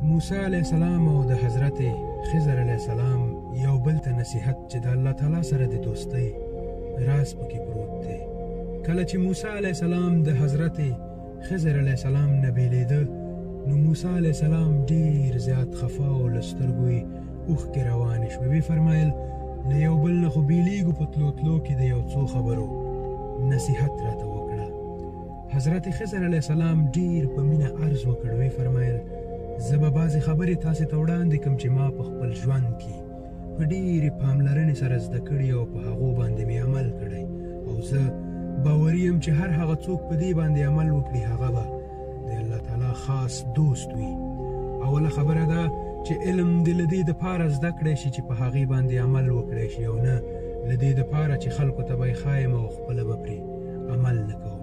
موسی علیه السلام او د حضرت خضر علیه السلام یو بل ته نصیحت چې د الله تعالی سره د دوستۍ راز پکې پروت دی. کله چې موسی علیه السلام د حضرت خضر علیه السلام نه بیلیده نو موسی علیه السلام ډیر زیات خفا او له سترګو یې اوښکې روانې شوې. ویې فرمایل له یو بل نه خو بیلیږو په تلو تلو کې د یو څو خبرو نصیحت راته وکړه. حضرت خضر علیه السلام ډیر په مینه عرض وکړ. ویې فرمایل زه به بعضې خبرې تاسې ته وړاندې کړم چې ما په خپل ژوند کې په ډېرې پاملرنې سره زده کړي او په هغو باندې مې عمل کړی او زه باوري یم چې هر هغه څوک په دې باندې عمل وکړي هغه به د الله تعالی خاص دوست وي. اوله خبره ده چې علم دې له دې دپاره زده کړی شي چې په هغې باندې عمل وکړی شي او نه له دې دپاره چې خلکو ته به یې ښایم او خپله به پرې عمل نه کوم.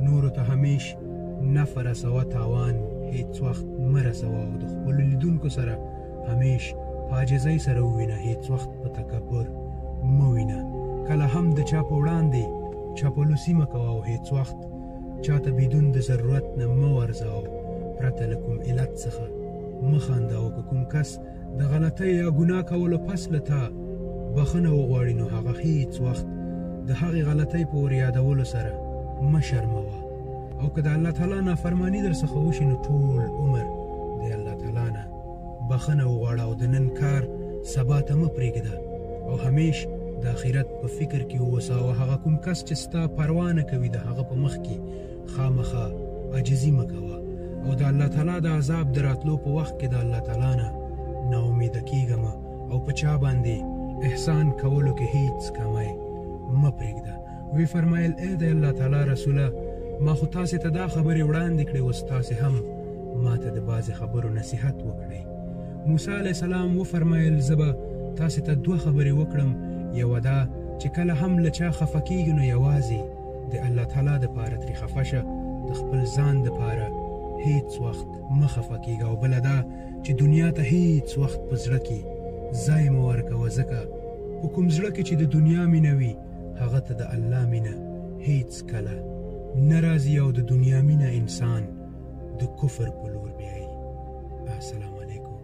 نورو ته همیش نفع رسوه، تاوان هیڅ وخت مه رسوه او د خپلو لیدونکو سره همیش په عاجزۍ سره ووینه. هیڅ وخت په تکبر مه وینه. کله هم د چا په وړاندې چاپلوسي مه کوه او هیڅ وخت چاته بدون د ضرورت نه مه ورځه او پرته له کوم علت څخه مه خنده. او که کوم کس د غلطۍ یا ګناه کولو پس له تا بخښنه وغواړي نو هغه هیڅ وخت د هغې غلطۍ په ور یادولو سره مه شرموه. او که د الله تعالی نافرماني در څخه وشي نو ټول عمر د الله تعالی نه بخښنه وغواړه او د نن کار سبا ته مه پرېږده او همیش د آخرت په فکر کې واوسه. او هغه کوم کس چې ستا پروا نه کوي د هغه په مخ کې خامخا عاجزي مه کوه. او د الله تعالی د عذاب د راتلو په وخت کې د الله تعالی نه ناامیده کېږه مه او په چا باندې احسان کولو کې هیڅ کمی مه پرېږده. وی فرمایل ای د الله تعالی رسوله ما خو تاسې ته دا خبرې وړاندې کړې اوس تاسې هم ما ته د بعضې خبرو نصیحت وکړئ. موسی علیه السلام وفرمایل زه به تاسې ته دوه خبرې وکړم. یوه دا چې کله هم له چا خفه کېږي نو یوازې د الله تعالی دپاره ترې خفه شه، د خپل ځان دپاره هیڅ وخت مه خفه کېږه. او بله دا چې دنیا ته هیڅ وخت په زړه کې ځای مه ورکوه، ځکه په کوم زړه کې چې د دنیا مینه وي هغه ته د الله مینه هیڅ کله نه راځي او د دنیا مینه انسان د کفر په لور بیایي. السلام علیکم.